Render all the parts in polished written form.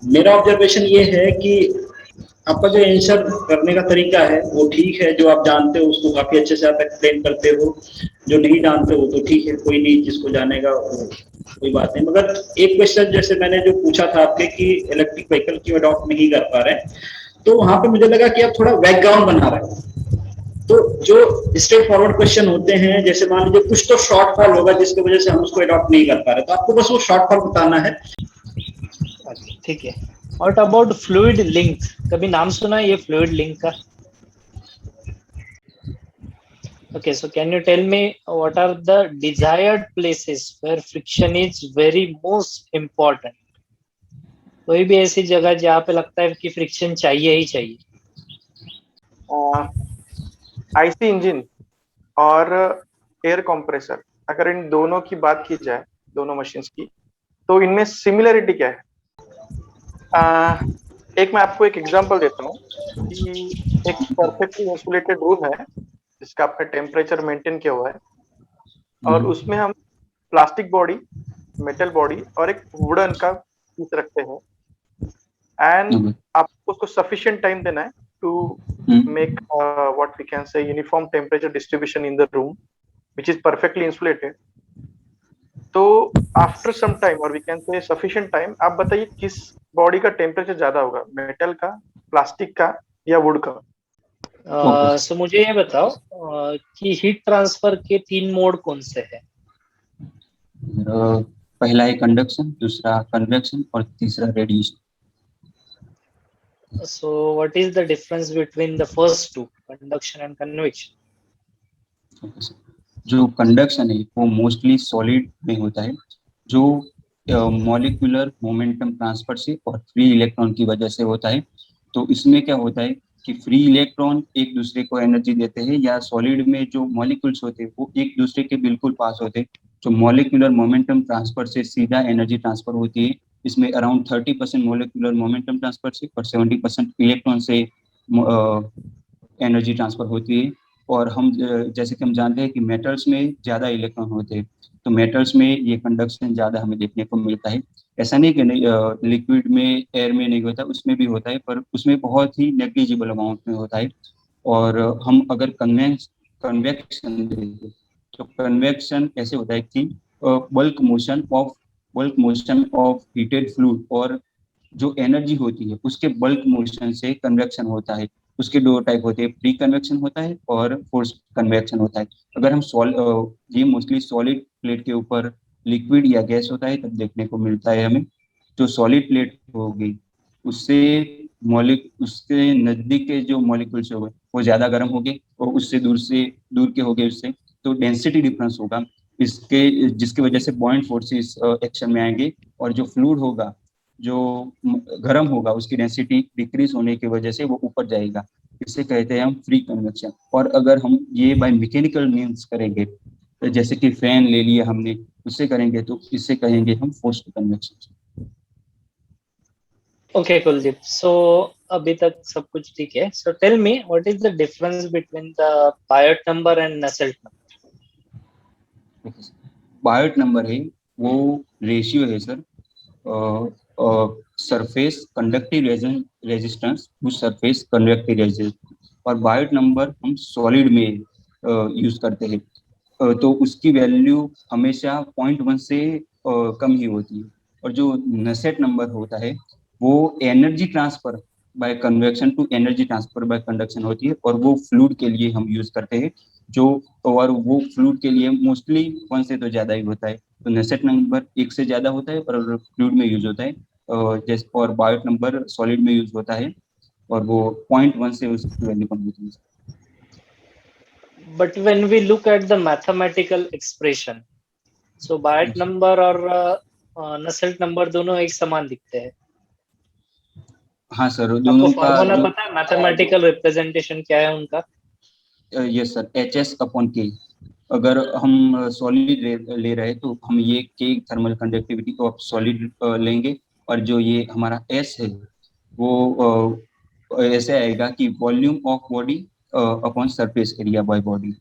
मेरा ऑब्जर्वेशन ये है कि आपका जो आंसर करने का तरीका है वो ठीक है, जो आप जानते हो उसको काफ़ी अच्छे से आप एक्सप्लेन करते हो, जो नहीं जानते हो तो ठीक है, कोई नहीं, जिसको जानेगा वो कोई बात नहीं। मगर एक क्वेश्चन जैसे मैंने जो पूछा था आपके कि इलेक्ट्रिक व्हीकल क्यों अडॉप्ट नहीं कर पा रहे हैं, तो वहाँ पे मुझे लगा कि आप थोड़ा बैकग्राउंड बना रहे हो। तो जो स्ट्रेट फॉरवर्ड क्वेश्चन होते हैं, जैसे मान लीजिए कुछ तो शॉर्टफॉल होगा जिसकी वजह से हम उसको अडॉप्ट नहीं कर पा रहे, तो आपको बस वो शॉर्टफॉल बताना है। अच्छा ठीक है। व्हाट अबाउट फ्लूइड लिंक, कभी नाम सुना है ये फ्लूइड लिंक का? Okay, so can you tell me what are the desired places where friction is very most important? कोई भी ऐसी जगह जहाँ पे लगता है कि फ्रिक्शन चाहिए ही चाहिए। आईसी इंजन और एयर कंप्रेसर, अगर इन दोनों की बात की जाए, दोनों मशीन्स की, तो इनमें सिमिलरिटी क्या है? एक मैं आपको एक एग्जांपल देता हूँ कि एक परफेक्टली इंसुलेटेड रूम है जिसका आपने टेम्परेचर मेंटेन किया हुआ है, और उसमें हम प्लास्टिक बॉडी, मेटल बॉडी और एक वुडन का पीस रखते हैं, एंड आपको उसको सफिशिएंट टाइम देना है to make what we can say uniform temperature distribution in the room which is perfectly insulated. तो आफ्टर सम टाइम, और we can say sufficient time, आप बताइए किस बॉडी का टेम्परेचर ज्यादा होगा, मेटल का, प्लास्टिक का या वुड का? सो मुझे ये बताओ कि हीट ट्रांसफर के 3 मोड कौन से हैं? पहला है कंडक्शन, दूसरा कन्वेक्शन और तीसरा radiation. So what is the difference between the first two, conduction and convection? जो कंडक्शन है वो मोस्टली सॉलिड में होता है, जो मॉलिक्यूलर मोमेंटम ट्रांसफर से और फ्री इलेक्ट्रॉन की वजह से होता है। तो इसमें क्या होता है कि फ्री इलेक्ट्रॉन एक दूसरे को एनर्जी देते हैं, या सॉलिड में जो मॉलिक्यूल्स होते हैं वो एक दूसरे के बिल्कुल पास होते हैं। जो मॉलिक्यूलर मोमेंटम ट्रांसफर से सीधा एनर्जी ट्रांसफर होती है, इसमें अराउंड 30% मॉलिक्यूलर मोमेंटम ट्रांसफर से और 70% इलेक्ट्रॉन से एनर्जी ट्रांसफर होती है। और हम जैसे कि हम जानते हैं कि मेटल्स में ज़्यादा इलेक्ट्रॉन होते हैं, तो मेटल्स में ये कंडक्शन ज़्यादा हमें देखने को मिलता है। ऐसा नहीं कि लिक्विड में, एयर में नहीं होता, उसमें भी होता है, पर उसमें बहुत ही नेग्लिजिबल अमाउंट में होता है। और हम अगर कन्वेक्शन देखें तो कन्वेक्शन ऐसे होता है कि bulk motion of heated fluid, और जो एनर्जी होती है उसके बल्क मोशन से कन्वेक्शन होता है। उसके दो टाइप होते हैं, प्री कन्वेक्शन होता है और फोर्स कन्वेक्शन होता है। अगर हम ये मोस्टली सॉलिड प्लेट के ऊपर लिक्विड या गैस होता है तब देखने को मिलता है हमें। जो सॉलिड प्लेट होगी उससे उसके नजदीक के जो मॉलिक्यूल्स हो गए वो ज्यादा गर्म हो गए, और उससे दूर के हो गए, उससे तो डेंसिटी डिफरेंस होगा इसके, जिसकी वजह से बॉइंट फोर्सेस एक्शन में आएंगे। और जो फ्लूइड होगा, जो गर्म होगा, उसकी डेंसिटी डिक्रीज होने की वजह से वो ऊपर जाएगा। इसे कहते हैं हम फ्री कन्वेक्शन। और अगर हम ये बाय मैकेनिकल मीन्स करेंगे, तो जैसे कि फैन ले लिया हमने, उससे करेंगे तो इससे कहेंगे हम forced convection. Okay, Kuldeep. So अभी तक सब कुछ ठीक है. So tell me, what is the difference between the Biot number and Nusselt number? Biot number है वो रेशियो है sir, surface conductive resistance to surface conductive resistance. और बायोट नंबर हम सॉलिड में यूज करते हैं, तो उसकी वैल्यू हमेशा 0.1 से कम ही होती है। और जो नसेट नंबर होता है वो energy transfer by convection to energy transfer by conduction होती है, और वो फ्लूइड के लिए हम यूज करते हैं। और वो फ्लूइड के लिए मोस्टली 1 से तो ज्यादा ही होता है। तो नसेट नंबर 1 से ज्यादा होता है और फ्लूइड में यूज होता है, जैसे, और बायोट नंबर सॉलिड में यूज होता है, और वो 0.1 से उसकी वैल्यू कम होती है। But when we look at the mathematical expression, so Biot number और Nusselt number दोनों एक समान दिखते हैं। हाँ सर, आपको दोनों का फॉर्मूला पता है मैथमेटिकल रिप्रेजेंटेशन क्या है उनका? Yes sir, HS/K। अगर हम सॉलिड ले रहे हैं तो हम ये के थर्मल कंडक्टिविटी ऑफ सॉलिड लेंगे, और जो ये हमारा S है वो ऐसे आएगा कि volume of body upon surface area by body.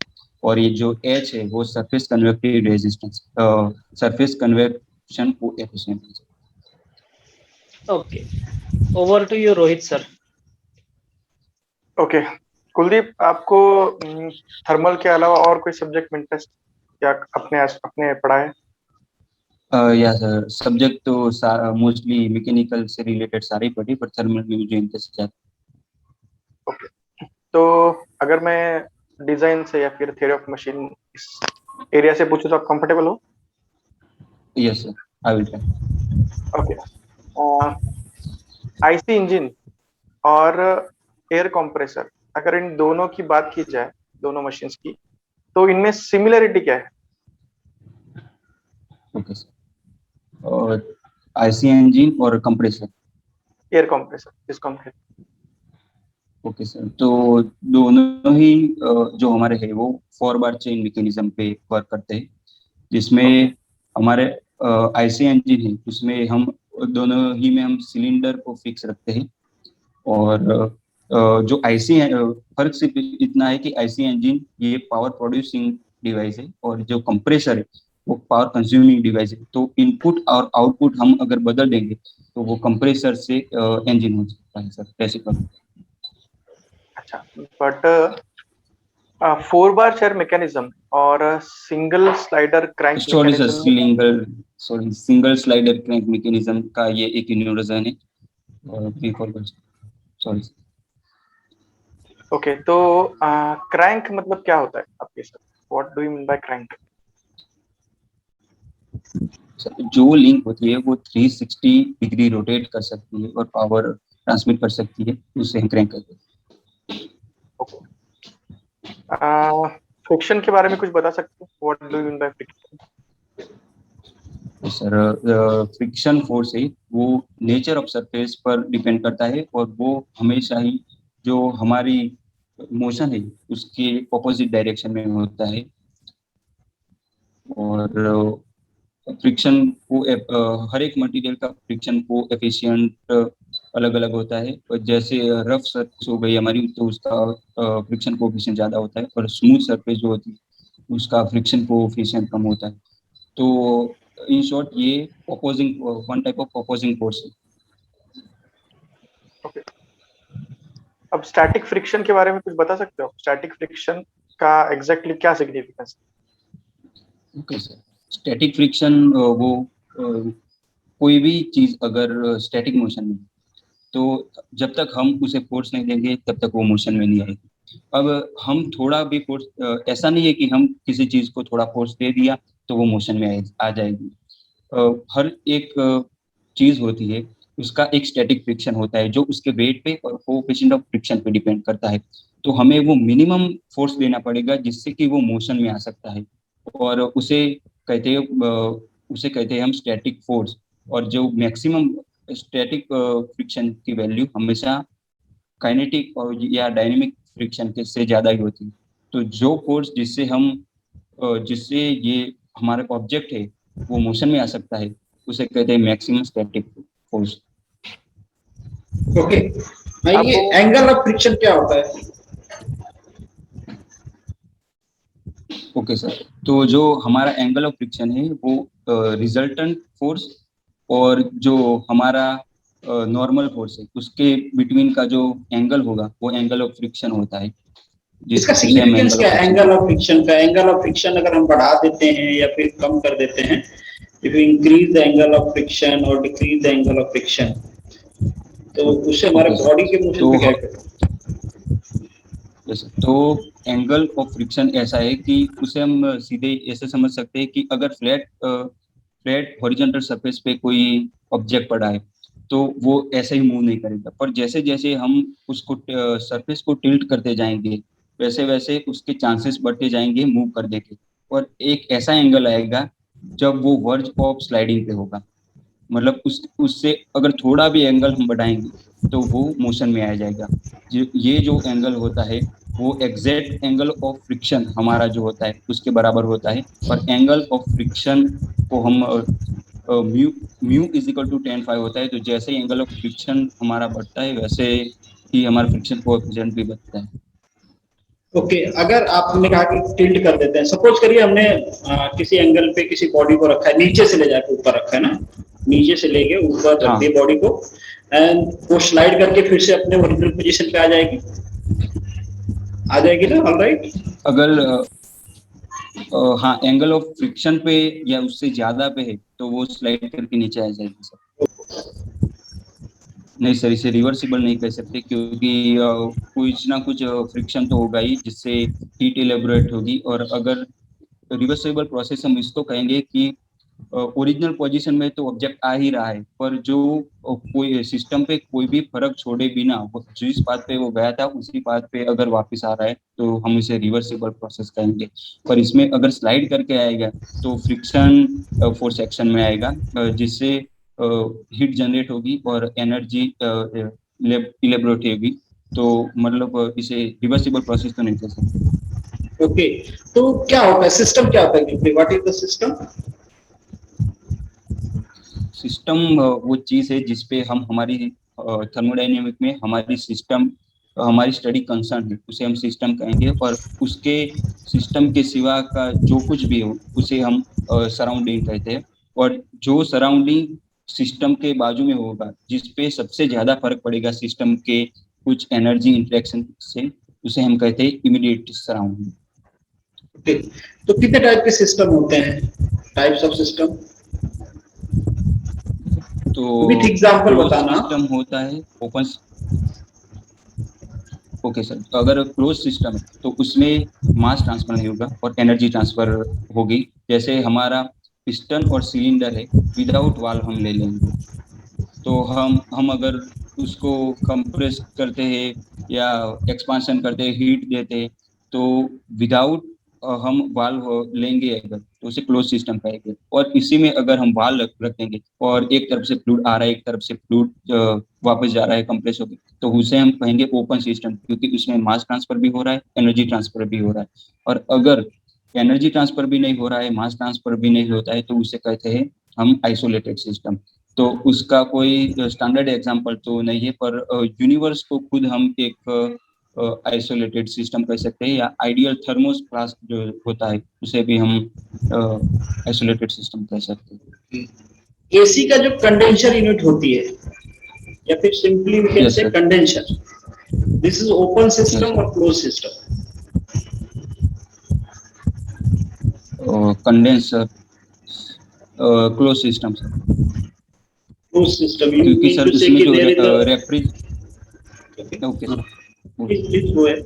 और ये जो H है वो surface convective resistance, surface convection coefficient है। Okay. Over to you, Rohit sir. Okay Kuldeep, आपको थर्मल के अलावा और कोई सब्जेक्ट में इंटरेस्ट या अपने पढ़ा है? या सर, सब्जेक्ट तो मोस्टली मैकेनिकल से रिलेटेड सारे ही पढ़े, पर थर्मल में मुझे इंटरेस्ट है। तो अगर मैं डिजाइन से या फिर थ्योरी ऑफ मशीन इस एरिया से पूछूं तो आप कंफर्टेबल हो? Yes sir, I will try. Okay, IC engine और एयर कंप्रेसर, अगर इन दोनों की बात की जाए, दोनों मशीन्स की, तो इनमें सिमिलरिटी क्या है? ओके सर, और आईसी इंजन और कंप्रेसर, एयर कंप्रेसर, इस कंप्रेसर। ओके सर, तो दोनों ही जो हमारे है वो 4 बार चेन मैकेनिज्म पे वर्क करते हैं, जिसमें हमारे आईसी इंजन है उसमें हम दोनों ही में हम सिलेंडर को फिक्स रखते हैं। और जो आईसी फर्क सिर्फ इतना है कि आईसी इंजन ये पावर प्रोड्यूसिंग डिवाइस है और जो कंप्रेसर है वो पावर कंज्यूमिंग डिवाइस है। तो इनपुट और आउटपुट हम अगर बदल देंगे तो वो कंप्रेसर से इंजन हो सकता है सर, ऐसे कर। अच्छा, बट 4 बार चेयर मैकेनिज्म और single slider crank single slider crank mechanism का ये एक इन्वर्जन है। सॉरी। ओके, तो क्रैंक मतलब क्या होता है आपके साथ? What do you mean by crank? जो लिंक होती है वो 360 डिग्री रोटेट कर सकती है और पावर ट्रांसमिट कर सकती है, उससे हम क्रैंक कहते हैं। फ्रिक्शन के बारे में कुछ बता सकते हैं? What do you mean by friction? Sir, friction force है वो नेचर ऑफ सरफेस पर डिपेंड करता है और वो हमेशा ही जो हमारी मोशन है उसके ऑपोजिट डायरेक्शन में होता है। और फ्रिक्शन को हर एक मटेरियल का फ्रिक्शन को एफिशिएंट अलग अलग होता है। और जैसे रफ सरफेस हो गई हमारी तो उसका फ्रिक्शन कोएफिशिएंट ज़्यादा होता है, और स्मूथ सरफेस जो होती है उसका फ्रिक्शन कोएफिशिएंट कम होता है। तो इन शॉर्ट ये opposing one type of opposing force है। ओके, अब स्टैटिक फ्रिक्शन के बारे में कुछ बता सकते हो? स्टैटिक फ्रिक्शन का एग्जैक्टली क्या सिग्निफिकेंस है? ओके सर, स्टैटिक फ्रिक्शन वो कोई भी चीज अगर स्टैटिक मोशन में तो जब तक हम उसे फोर्स नहीं देंगे तब तक वो मोशन में नहीं आएगी। अब हम थोड़ा भी फोर्स, ऐसा नहीं है कि हम किसी चीज को थोड़ा फोर्स दे दिया तो वो मोशन में आ जाएगी। हर एक चीज होती है उसका एक स्टैटिक फ्रिक्शन होता है जो उसके वेट पे और कोएफिशिएंट ऑफ फ्रिक्शन पे डिपेंड करता है। तो हमें वो मिनिमम फोर्स देना पड़ेगा जिससे कि वो मोशन में आ सकता है, और उसे कहते हैं हम स्टैटिक फोर्स। और जो मैक्सिमम स्टैटिक फ्रिक्शन की वैल्यू हमेशा काइनेटिक और या डायनेमिक फ्रिक्शन के से ज़्यादा ही होती है। तो जो फोर्स जिससे ये हमारा ऑब्जेक्ट है वो मोशन में आ सकता है उसे कहते हैं मैक्सिमम स्टैटिक फोर्स। ओके, ये एंगल ऑफ फ्रिक्शन क्या होता है? ओके सर, तो जो हमारा एंगल ऑफ फ्रिक्शन है वो रिजल्टेंट फोर्स और जो हमारा नॉर्मल फोर्स है उसके बिटवीन का जो एंगल होगा वो एंगल ऑफ फ्रिक्शन होता है। इसका सिग्निफिकेंस क्या है एंगल ऑफ फ्रिक्शन का? एंगल ऑफ फ्रिक्शन अगर हम बढ़ा देते हैं या फिर कम कर देते हैं, if you increase the angle of friction और decrease the angle of friction, तो उससे हमारे बॉडी के मोशन पे क्या इफेक्ट? तो एंगल ऑफ फ्रिक्शन ऐसा है कि उसे हम सीधे ऐसे समझ सकते हैं कि अगर फ्लैट हॉरिजॉन्टल सरफेस पे कोई ऑब्जेक्ट पड़ा है तो वो ऐसे ही मूव नहीं करेगा, पर जैसे जैसे हम उसको सरफेस को टिल्ट करते जाएंगे वैसे वैसे उसके चांसेस बढ़ते जाएंगे मूव करने के। और एक ऐसा एंगल आएगा जब वो वर्ज ऑफ स्लाइडिंग पे होगा, मतलब उससे अगर थोड़ा भी एंगल हम बढ़ाएंगे तो वो मोशन में आ जाएगा। ये जो एंगल होता है वो एग्जैक्ट एंगल ऑफ फ्रिक्शन हमारा जो होता है उसके बराबर होता है। और एंगल ऑफ फ्रिक्शन को हम mu is equal to tan phi होता है। तो जैसे एंगल ऑफ फ्रिक्शन हमारा बढ़ता है वैसे ही हमारा फ्रिक्शन कोएफिशिएंट भी बढ़ता है। ओके, अगर आपने कहा कि टिल्ट कर देते हैं, सपोज करिए हमने किसी एंगल पे किसी बॉडी को रखा है, नीचे से ले जाके ऊपर रखा है ना, नीचे से लेके ऊपर रख दिए बॉडी को, एंड वो स्लाइड करके फिर से अपने ओरिजिनल पोजीशन पे आ जाएगी ना, ऑलराइट। अगर हाँ एंगल ऑफ फ्रिक्शन पे या उससे ज्यादा पे है तो वो स्लाइड करके नीचे आ जाएगी सर। नहीं सर, इसे रिवर्सिबल नहीं कह सकते क्योंकि कुछ ना कुछ फ्रिक्शन तो होगा ही जिससे हीट इलेबोरेट होगी। और अगर रिवर्सिबल प्रोसेस हम इसको कहेंगे कि ओरिजिनल पोजीशन में तो ऑब्जेक्ट आ ही रहा है, पर जो कोई सिस्टम पे कोई भी फर्क छोड़े बिना जिस पाथ पे वो गया था उसी पाथ पे अगर वापस आ रहा है तो हम इसे रिवर्सिबल प्रोसेस कहेंगे। पर इसमें अगर स्लाइड करके आएगा तो फ्रिक्शन फोर्स एक्शन में आएगा, जिससे हीट जनरेट होगी और एनर्जी इलेबोरेट होगी। तो मतलब इसे रिवर्सिबल प्रोसेस तो नहीं कह सकते। ओके, तो क्या होता है सिस्टम, क्या होता है, what is the system? System वो चीज है जिसपे हम हमारी थर्मोडायनेमिक में हमारी सिस्टम हमारी स्टडी कंसर्न है उसे हम सिस्टम कहेंगे। और उसके सिस्टम के सिवा का जो कुछ भी हो उसे हम सराउंडिंग कहते हैं। और जो सराउंडिंग सिस्टम के बाजू में होगा जिसपे सबसे ज्यादा फर्क पड़ेगा सिस्टम के कुछ एनर्जी इंटरेक्शन से, उसे हम कहते हैं इमीडिएट सराउंडिंग। ओके, तो कितने टाइप के सिस्टम होते हैं, टाइप्स ऑफ सिस्टम? तो विथ एग्जांपल क्लोज बताना। सिस्टम होता है, ओपन। ओके सर, तो अगर क्लोज सिस्टम है तो उसमें मास ट्रांसफर नहीं होगा और एनर्जी ट्रांसफर होगी। जैसे हमारा पिस्टन और सिलेंडर है, विदाउट वाल्व हम ले लेंगे तो हम अगर उसको कंप्रेस करते हैं या एक्सपांशन करते हैं, हीट देते हैं, तो विदाउट हम वाल्व लेंगे अगर तो उसे क्लोज सिस्टम कहेंगे। और इसी में अगर हम वाल्व रख देंगे और एक तरफ से फ्लूइड आ रहा है एक तरफ से फ्लूइड वापस जा रहा है कंप्रेस होकर, तो उसे हम कहेंगे ओपन सिस्टम, क्योंकि उसमें मास ट्रांसफर भी हो रहा है, एनर्जी ट्रांसफर भी हो रहा है। और अगर एनर्जी ट्रांसफर भी नहीं हो रहा है, मास ट्रांसफर भी नहीं होता है, तो उसे कहते हैं हम आइसोलेटेड सिस्टम। तो उसका कोई स्टैंडर्ड एग्जांपल तो नहीं है, पर यूनिवर्स को खुद हम एक आइसोलेटेड सिस्टम कह सकते हैं, या आइडियल थर्मोस फ्लास्क जो होता है उसे भी हम आइसोलेटेड सिस्टम कह सकते हैं। एसी का जो कंडेंसर यूनिट होती है, या फिर simply we can yes say sir. Condenser, this is open yes system sir. और close system? Condenser close system sir, close system, you क्योंकि मीन सर टू से उसमें कि जो देयर इज अ, रेफ्रिज। Okay sir. Please go ahead.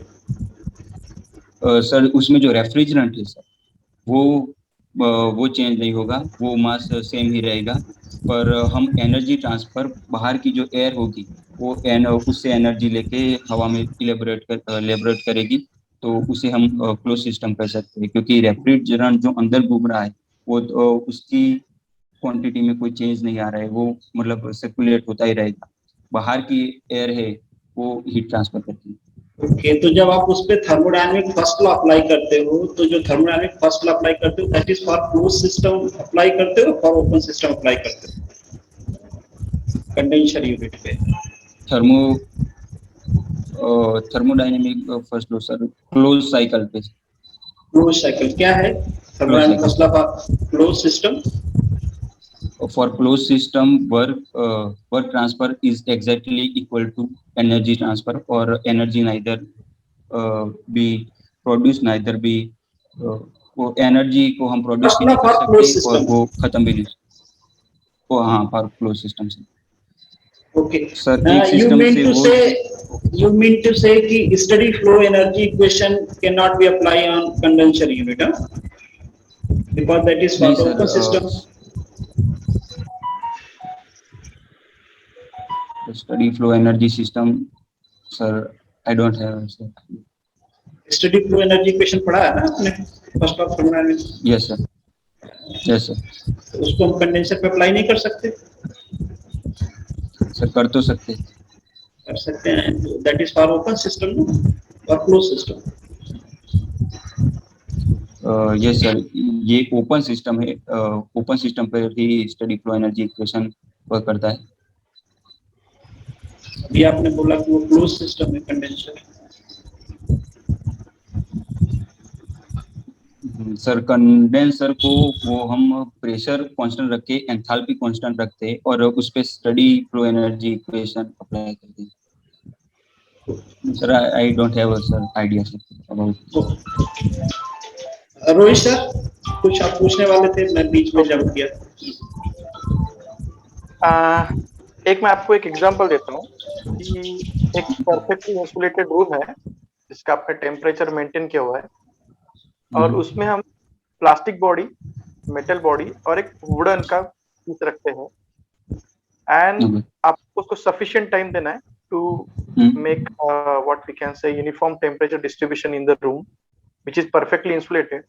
Sir उसमें जो refrigerant है sir वो वो चेंज नहीं होगा, वो मास सेम ही रहेगा। पर हम एनर्जी ट्रांसफर बाहर की जो एयर होगी वो उससे एनर्जी लेके हवा में इलेबोरेट करेगी। तो उसे हम क्लोज सिस्टम कर सकते हैं, क्योंकि रेफ्रिजरेंट जो अंदर घूम रहा है वो उसकी क्वांटिटी में कोई चेंज नहीं आ रहा है, वो मतलब सर्कुलेट होता ही रहेगा। बाहर की एयर है वो हीट ट्रांसफर करती है। ओके, तो जब आप उस पे थर्मोडायनेमिक फर्स्ट लॉ अप्लाई करते हो, तो जो थर्मोडायनेमिक फर्स्ट लॉ अप्लाई करते हो that is for close system apply करते हो, फॉर ओपन सिस्टम अप्लाई करते हो कंडेंसर यूनिट पे? Thermo thermodynamic first law sir close cycle पे। क्लोज साइकिल क्या है? Close thermodynamic cycle first law for close system? for closed system, work transfer is exactly equal to energy transfer, or energy neither be produce neither be वो energy को हम produce first भी law नहीं कर for close सकते और system. वो खत्म भी नहीं। वो हाँ, फॉर क्लोज सिस्टम से Okay. सर एक You सिस्टम mean से to वो say, कि steady flow energy equation cannot be applied on condenser unit, huh? Because that is for नहीं the sir, open system. Study flow energy system sir I don't have sir. Steady flow energy equation पढ़ा है ना आपने first of thermodynamics? Yes sir. Yes sir. तो उसको हम condenser पे apply नहीं कर सकते? सर कर तो सकते। कर सकते हैं, that is for open system और क्लोज सिस्टम। यस सर, ये ओपन सिस्टम है, ओपन सिस्टम पर ही steady flow energy equation work करता है। अभी आपने बोला कि वो क्लोज सिस्टम है कंडेंसर। सर कंडेंसर को वो हम प्रेशर कांस्टेंट रख के एंथैल्पी कांस्टेंट रखते हैं और उस पे study flow energy equation apply करते हैं। Sir I don't have sir idea sir about. Rohit sir कुछ आप पूछने वाले थे, मैं बीच में जंप किया। एक मैं आपको एक एग्जांपल देता हूँ कि एक परफेक्टली इंसुलेटेड रूम है जिसका आपका टेम्परेचर मेंटेन किया हुआ है, और उसमें हम प्लास्टिक बॉडी, मेटल बॉडी और एक वुडन का पीस रखते हैं, एंड आपको उसको सफिशिएंट टाइम देना है to make what we can say uniform temperature distribution in the room which is perfectly insulated.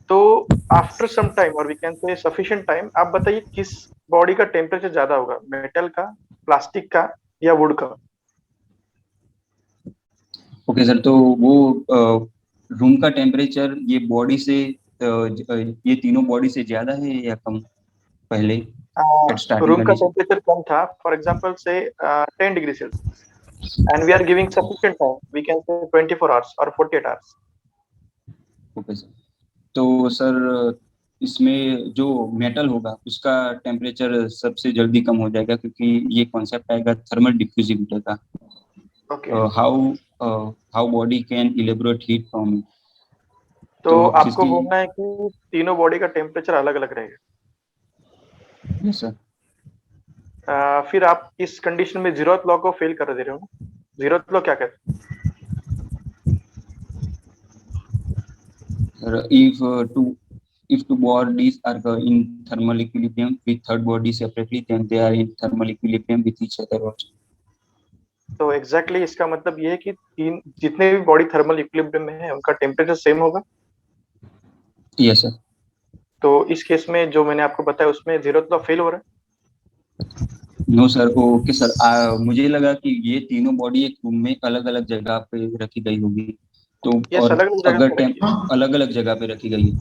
तो आफ्टर सम टाइम और we can say sufficient time, आप बताइए किस बॉडी का टेम्परेचर ज्यादा होगा, मेटल का, प्लास्टिक का या वुड का? ओके सर, तो वो रूम का टेम्परेचर ये बॉडी से ये तीनों बॉडी से ज्यादा है या कम पहले स्टार्टिंग रूम का कंडीशन? टेम्परेचर कम था, for example say 10 degree celsius, and we are giving sufficient time, we can say 24 hours और 48 आवर्स। ओके सर, तो सर इसमें जो मेटल होगा उसका टेम्परेचर सबसे जल्दी कम हो जाएगा क्योंकि ये कॉन्सेप्ट आएगा थर्मल डिफ्यूजिविटी का। Okay, how body can elaborate heat from it. तो आपको बोलना है कि तीनों बॉडी का टेम्परेचर अलग अलग रहेगा। Yes sir. फिर आप इस कंडीशन में जीरोथ लॉ को फेल कर दे रहे हो ना? जीरोथ लॉ क्या कहते हैं? If two bodies are in thermal equilibrium with third body separately, then they are in thermal equilibrium with each other also. तो एग्जैक्टली इसका मतलब ये है कि तीन जितने भी बॉडी थर्मल इक्विलिब्रियम में है उनका टेम्परेचर सेम होगा। Yes sir. तो इस केस में जो मैंने आपको बताया उसमें जीरोथ लॉ फेल हो रहा है। नो सर, ओके सर, मुझे लगा कि ये तीनों बॉडी एक रूम में अलग अलग जगह पे रखी गई होगी, तो यस, और अलग अलग अगर जगह अलग अलग जगह पे रखी गई है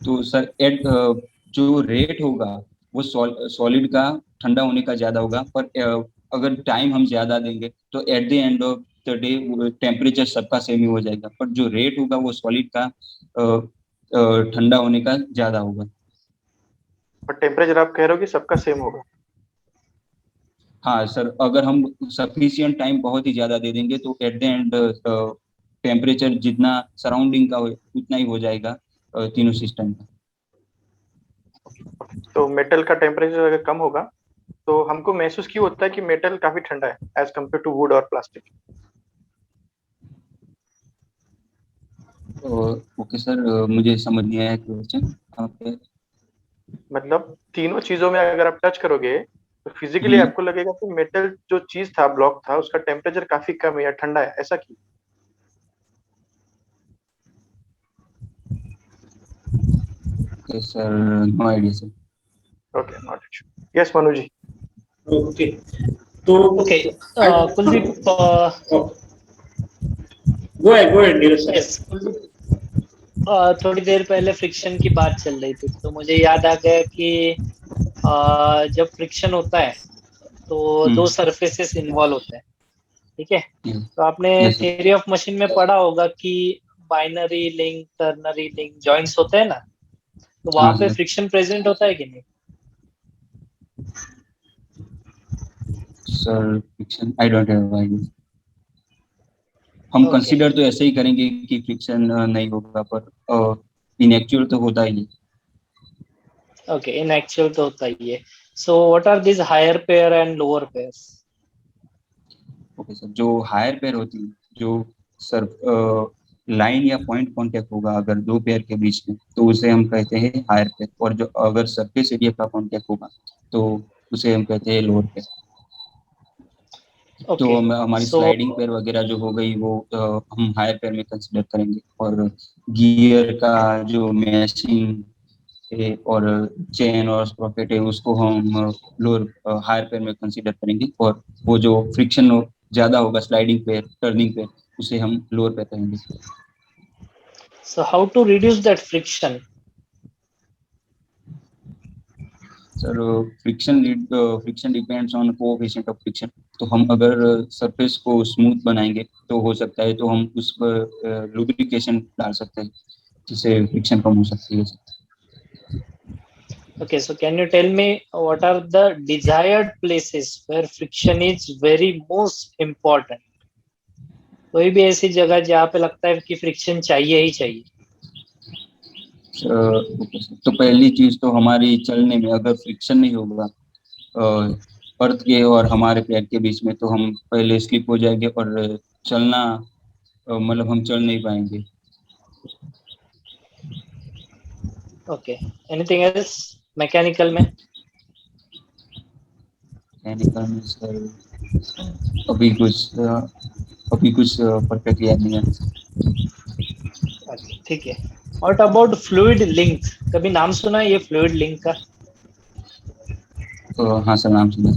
तो सर जो रेट होगा वो सॉलिड का ठंडा होने का ज्यादा होगा, पर अगर टाइम हम ज्यादा देंगे तो at the end of the day temperature सबका सेम ही हो जाएगा, पर जो रेट होगा वो सॉलिड का ठंडा होने का ज्यादा होगा। और टेम्परेचर आप कह रहे हो कि सबका सेम होगा? हाँ सर, अगर हम सफिशिएंट टाइम बहुत ही ज्यादा दे देंगे तो एट द एंड टेम्परेचर जितना सराउंडिंग का हो उतना ही हो जाएगा तीनों सिस्टम का। तो मेटल का टेम्परेचर अगर कम होगा तो हमको महसूस क्यों होता है कि मेटल काफी ठंडा है एज कम्पेयर टू वुड और प्लास्टिक? ओके सर, मुझे समझ नहीं आया क्वेश्चन आपके। मतलब तीनों चीजों में अगर आप टच करोगे तो फिजिकली आपको लगेगा कि मेटल जो चीज था, ब्लॉक था, उसका टेम्परेचर काफी कम है या ठंडा है, ऐसा क्यों? Okay sir, no idea sir. Okay, not issue. Yes Manu ji. Okay, तो okay Kuldeep, go ahead Neeraj sir. Yes Kuldeep, थोड़ी देर पहले फ्रिक्शन की बात चल रही थी तो मुझे याद आ गया कि जब फ्रिक्शन होता है तो दो सरफेसेस इन्वॉल्व होते हैं, ठीक है? तो आपने थियरी ऑफ मशीन में पढ़ा होगा कि binary link, ternary link, joints होते हैं ना, तो वहां पे फ्रिक्शन प्रेजेंट होता है कि नहीं? Sir friction I don't have idea. हम कंसीडर तो ऐसे ही करेंगे कि फ्रिक्शन नहीं होगा, पर इन एक्चुअल तो होता ही है। ओके, इन एक्चुअल तो होता ही है। So what are this higher pair and lower pairs? Okay sir, जो हायर पेयर होती है, जो सर लाइन या पॉइंट कांटेक्ट होगा अगर दो पेयर के बीच में, तो उसे हम कहते हैं हायर पेयर, और जो अगर सरफेस एरिया का कांटेक्ट होगा तो उसे हम कहते हैं लोअर पेयर। तो हमारी स्लाइडिंग पेयर वगैरह जो हो गई वो हम हायर पेयर में कंसीडर करेंगे, और गियर का जो मैशिंग है और चेन और स्प्रॉकेट है उसको हम लोअर हायर पेयर में कंसीडर करेंगे, और वो जो फ्रिक्शन ज्यादा होगा स्लाइडिंग पेयर, टर्निंग पेयर, उसे हम लोअर पेयर कहेंगे। So how to reduce that friction? Sir friction depends on coefficient of friction. तो हम अगर सरफेस को स्मूथ बनाएंगे तो हो सकता है तो हम उस पर लुब्रिकेशन डाल सकते हैं जिससे फ्रिक्शन कम हो सकती है। Okay, so can you tell me what are the desired places where friction is very most important? कोई भी ऐसी जगह जहाँ पे लगता है कि फ्रिक्शन चाहिए ही चाहिए। तो पहली चीज तो हमारी चलने में अगर फ्रिक्शन नहीं होगा अर्थ के और हमारे पैर के बीच में, तो हम पहले स्लिप हो जाएंगे और चलना मतलब हम चल नहीं पाएंगे। Okay, anything else? मैकेनिकल में? मैकेनिकल में सर अभी कुछ परफेक्ट याद नहीं है। अच्छा, ठीक है। What about fluid link? कभी नाम सुना है ये फ्लूइड लिंक का? तो हाँ सर, नाम सुना।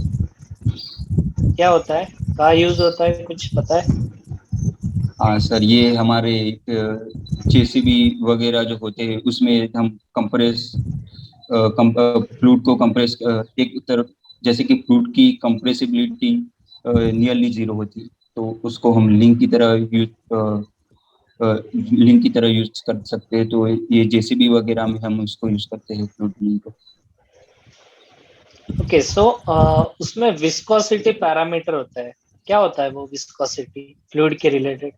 क्या होता है, कहाँ यूज होता है, कुछ पता है? हाँ सर, ये हमारे जेसीबी वगैरह जो होते हैं उसमें हम फ्लूइड को कंप्रेस एक तरफ, जैसे कि फ्लूइड की कंप्रेसिबिलिटी नियरली जीरो होती है, तो उसको हम लिंक की तरह यूज कर सकते हैं। तो ये जेसीबी वगैरह में हम उसको यूज करते हैं फ्लूइड लिंक को। ओके, सो उसमें विस्कोसिटी पैरामीटर होता है, क्या होता है वो विस्कोसिटी फ्लूइड के रिलेटेड?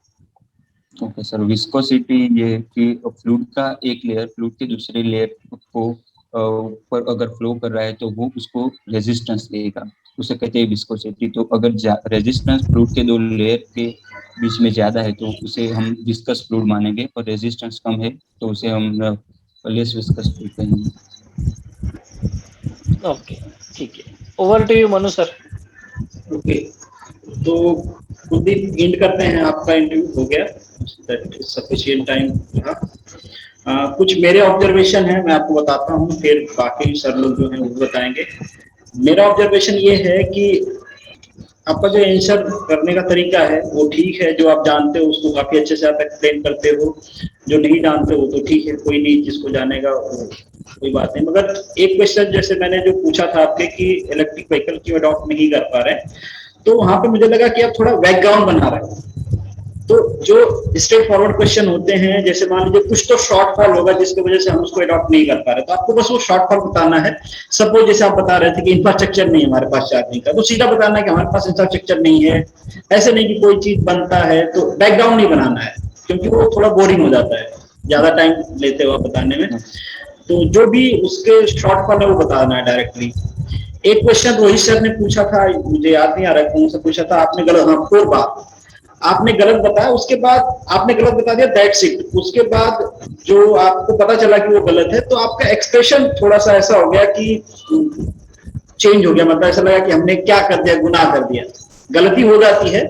ओके सर, विस्कोसिटी ये कि फ्लूइड का एक लेयर फ्लूइड के दूसरे लेयर को पर अगर फ्लो कर रहा है तो वो उसको रेजिस्टेंस देगा, उसे कहते हैं विस्कोसिटी। तो अगर रेजिस्टेंस फ्लूइड के दो लेयर के बीच में ज्यादा है तो उसे हम विस्कस फ्लूइड मानेंगे, और रेजिस्टेंस कम है तो उसे हम लेस विस्कस फ्लूइड कहेंगे। ओके, ठीक है। Over to you Manu sir. Okay, तो खुद ही एंड करते हैं, आपका इंटरव्यू हो गया, सफिशिएंट टाइम रहा। कुछ मेरे ऑब्जर्वेशन है, मैं आपको बताता हूँ, फिर बाकी सर लोग जो हैं वो बताएंगे। मेरा ऑब्जर्वेशन ये है कि आपका जो आंसर करने का तरीका है वो ठीक है, जो आप जानते हो उसको काफी अच्छे से आप एक्सप्लेन करते हो, जो नहीं जानते हो तो ठीक है, कोई नहीं, जिसको जानेगा कोई बात नहीं। मगर एक क्वेश्चन जैसे मैंने जो पूछा था आपके कि इलेक्ट्रिक व्हीकल क्यों अडॉप्ट नहीं कर पा रहे, तो वहां पे मुझे लगा कि आप थोड़ा बैकग्राउंड बना रहे हो। तो जो स्ट्रेट फॉरवर्ड क्वेश्चन होते हैं, जैसे मान लीजिए कुछ तो शॉर्टफॉल होगा जिसकी वजह से हम उसको अडॉप्ट नहीं कर पा रहे, तो आपको बस वो शॉर्टफॉल बताना है। सपोज जैसे आप बता रहे थे कि इंफ्रास्ट्रक्चर नहीं है हमारे पास चार्जिंग का, तो सीधा बताना है कि हमारे पास इंफ्रास्ट्रक्चर नहीं है। ऐसे नहीं कि कोई चीज बनता है, तो बैकग्राउंड नहीं बनाना है, क्योंकि वो थोड़ा बोरिंग हो जाता है, ज्यादा टाइम लेते हो आप बताने में। तो जो भी उसके शॉर्टफॉल है वो बताना है डायरेक्टली। एक क्वेश्चन रोहित सर ने पूछा था, मुझे याद नहीं आ रहा कौन सा पूछा था, आपने गलत, हाँ, फोर बात आपने गलत बताया, उसके बाद आपने गलत बता दिया, दैट्स इट। उसके बाद जो आपको पता चला कि वो गलत है, तो आपका एक्सप्रेशन थोड़ा सा ऐसा हो गया कि चेंज हो गया, मतलब ऐसा लगा कि हमने क्या कर दिया, गुनाह कर दिया। गलती हो जाती है,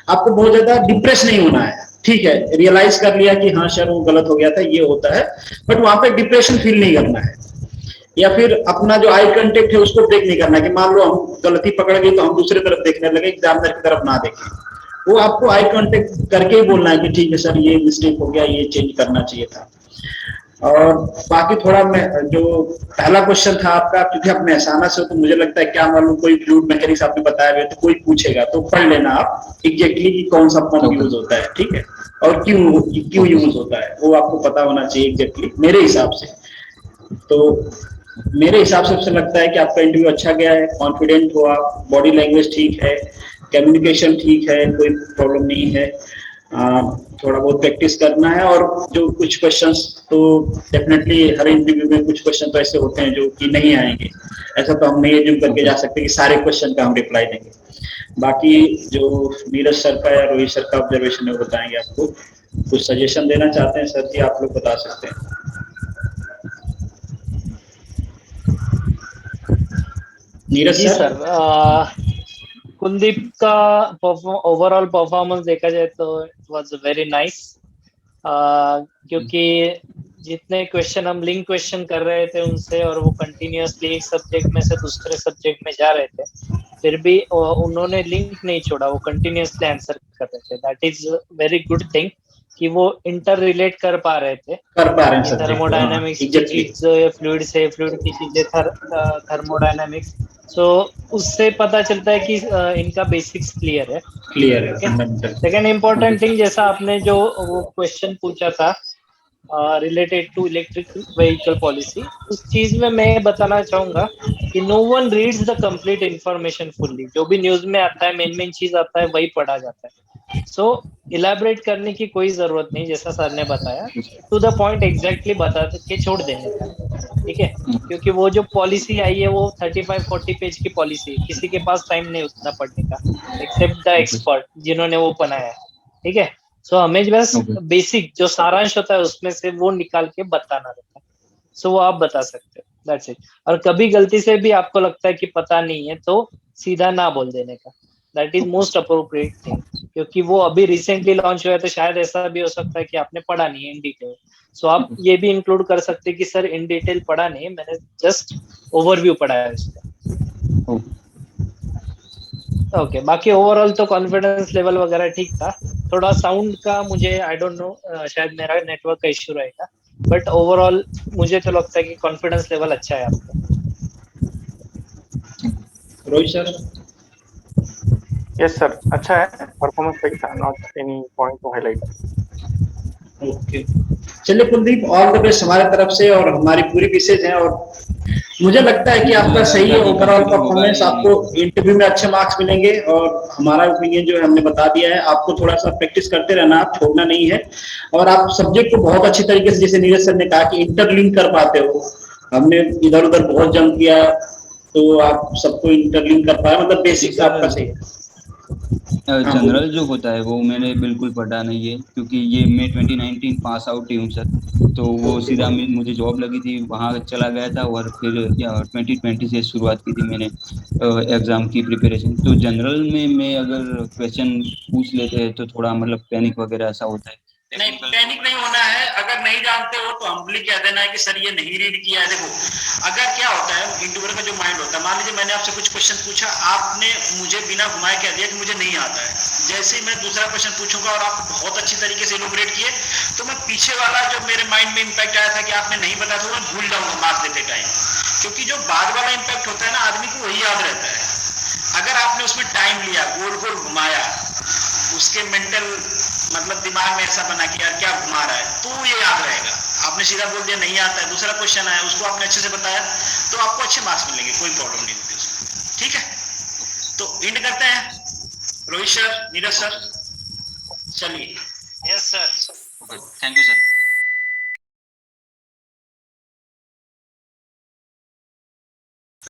आपको बहुत ज्यादा डिप्रेस नहीं होना है, ठीक है, रियलाइज कर लिया कि हाँ सर वो गलत हो गया था, ये होता है, बट वहां पे डिप्रेशन फील नहीं करना है। या फिर अपना जो आई कांटेक्ट है उसको ब्रेक नहीं करना है कि मान लो हम गलती पकड़ गए तो हम दूसरी तरफ देखने लगे, एग्जामिनर की तरफ ना देखें। वो आपको आई कांटेक्ट करके ही बोलना है कि ठीक है सर ये मिस्टेक हो गया, ये चेंज करना चाहिए था। और बाकी थोड़ा मैं जो पहला क्वेश्चन था आपका, क्योंकि आप महसाना से हो तो मुझे लगता है क्या मालूम कोई फ्लूइड मैकेनिक्स आपने बताया हुआ तो कोई पूछेगा तो पढ़ लेना आप एग्जैक्टली कि कौन सा पंप यूज होता है, ठीक है, और क्यों यूज होता है वो आपको पता होना चाहिए एग्जैक्टली मेरे हिसाब से। तो मेरे हिसाब से लगता है कि आपका इंटरव्यू अच्छा गया है, कॉन्फिडेंट हो आप, बॉडी लैंग्वेज ठीक है, कम्युनिकेशन ठीक है, कोई प्रॉब्लम नहीं है। थोड़ा बहुत प्रैक्टिस करना है, और जो कुछ क्वेश्चंस तो डेफिनेटली हर इंटरव्यू में कुछ क्वेश्चन तो ऐसे होते हैं जो कि नहीं आएंगे, ऐसा तो हम नहीं एज्यूम करके जा सकते कि सारे क्वेश्चन का हम रिप्लाई देंगे। बाकी जो नीरज सर का या रोहित सर का ऑब्जर्वेशन है वो बताएंगे आपको। कुछ सजेशन देना चाहते हैं सर जी, आप लोग बता सकते हैं। नीरज जी सर। कुलदीप का ओवरऑल परफॉर्मेंस देखा जाए तो इट वाज वेरी नाइस, क्योंकि जितने क्वेश्चन हम लिंक क्वेश्चन कर रहे थे उनसे, और वो कंटिन्यूअसली एक सब्जेक्ट में से दूसरे सब्जेक्ट में जा रहे थे, फिर भी उन्होंने लिंक नहीं छोड़ा, वो कंटिन्यूअसली आंसर कर रहे थे। That is very good thing. कि वो इंटर रिलेट कर पा रहे थे कर पा रहे हैं सब्जेक्ट थर्मोडायनामिक्स की एग्जैक्टली चीज जो है फ्लूइड से, फ्लूइड की चीजें थर्मोडायनामिक्स। सो उससे पता चलता है कि इनका बेसिक्स क्लियर है। क्लियर है okay, fundamental. Second important thing, जैसा आपने जो वो क्वेश्चन पूछा था related to electric vehicle policy, उस चीज में मैं बताना चाहूंगा कि no one reads the complete information fully. जो भी न्यूज में आता है, मेन मेन चीज आता है, वही पढ़ा जाता है। सो इलैबोरेट करने की कोई जरूरत नहीं, जैसा सर ने बताया, टू द पॉइंट एग्जैक्टली बता के छोड़ देने का। ठीक है, क्योंकि वो जो पॉलिसी आई है वो 35-40 पेज की पॉलिसी है, किसी के पास टाइम नहीं उतना पढ़ने का, एक्सेप्ट द एक्सपर्ट जिन्होंने वो बनाया है। ठीक है, सो हमें बस बेसिक जो सारांश होता है उसमें से वो निकाल के बताना रहता है। सो वो आप बता सकते हो, दैट्स इट। और कभी गलती से भी आपको लगता है कि पता नहीं है तो सीधा ना बोल देने का, that is most appropriate thing. क्योंकि वो अभी रिसेंटली लॉन्च हुआ है, तो शायद ऐसा भी हो सकता है कि आपने पढ़ा नहीं है इन डिटेल। सो आप ये भी इंक्लूड कर सकते हैं कि सर इन डिटेल पढ़ा नहीं है, मैंने जस्ट ओवरव्यू पढ़ा है उसका। ओके, बाकी ओवरऑल तो कॉन्फिडेंस लेवल वगैरह ठीक था। थोड़ा साउंड का मुझे आई डोंट नो, शायद मेरा नेटवर्क का इश्यू रहेगा, बट ओवरऑल मुझे तो लगता है कि कॉन्फिडेंस लेवल अच्छा है आपका। रोहित सर। यस सर, अच्छा है, परफॉर्मेंस सही था, not any point two highlight. Okay, चलिए कुलदीप, ऑल द बेस्ट हमारे तरफ से, और हमारी पूरी विशेष है। और मुझे लगता है कि आपका सही है ओवरऑल परफॉर्मेंस, आपको इंटरव्यू में अच्छे मार्क्स मिलेंगे। और हमारा ओपिनियन जो है हमने बता दिया है, आपको थोड़ा सा प्रैक्टिस करते रहना, आप छोड़ना नहीं है। और आप सब्जेक्ट को बहुत अच्छी तरीके से, जैसे नीरज सर ने कहा कि इंटरलिंक कर पाते हो, हमने इधर उधर बहुत जंप किया तो आप सबको इंटरलिंक कर पाए, मतलब बेसिक्स आपका सही है। जनरल जो होता है वो मैंने बिल्कुल पढ़ा नहीं है, क्योंकि ये मैं 2019 पास आउट ही हूँ सर। तो वो सीधा मुझे जॉब लगी थी, वहाँ चला गया था, और फिर 2020 से शुरुआत की थी मैंने एग्जाम की प्रिपरेशन। तो जनरल में मैं अगर क्वेश्चन पूछ लेते हैं तो थोड़ा मतलब पैनिक वगैरह ऐसा होता है। नहीं, पैनिक नहीं होना है। अगर नहीं जानते हो तो हम्बली कह देना है कि सर ये नहीं रीड किया है। देखो, अगर क्या होता है, इंटरव्यूअर का जो माइंड होता है, मान लीजिए मैंने आपसे कुछ क्वेश्चन पूछा, आपने मुझे बिना घुमाए कह दिया कि मुझे नहीं आता है। जैसे ही मैं दूसरा क्वेश्चन पूछूंगा और आप बहुत अच्छी तरीके से इलैबोरेट किए, तो मैं पीछे वाला जो मेरे माइंड में इम्पैक्ट आया था कि आपने नहीं बताया था, मैं भूल जाऊंगा मार्क्स देते टाइम। क्योंकि जो बाद वाला इम्पैक्ट होता है ना, आदमी को वही याद रहता है। अगर आपने उसमें टाइम लिया, गोल गोल घुमाया, उसके मेंटल मतलब दिमाग में ऐसा बना कि यार क्या घुमा रहा है, तो ये याद रहेगा। आपने सीधा बोल दिया नहीं आता है, दूसरा क्वेश्चन आया, उसको आपने अच्छे से बताया, तो आपको अच्छे मार्क्स मिलेंगे, कोई प्रॉब्लम नहीं होगी उसमें। ठीक है, तो एंड करते हैं। रोहित सर, नीरज सर, चलिए। Yes sir, thank you sir.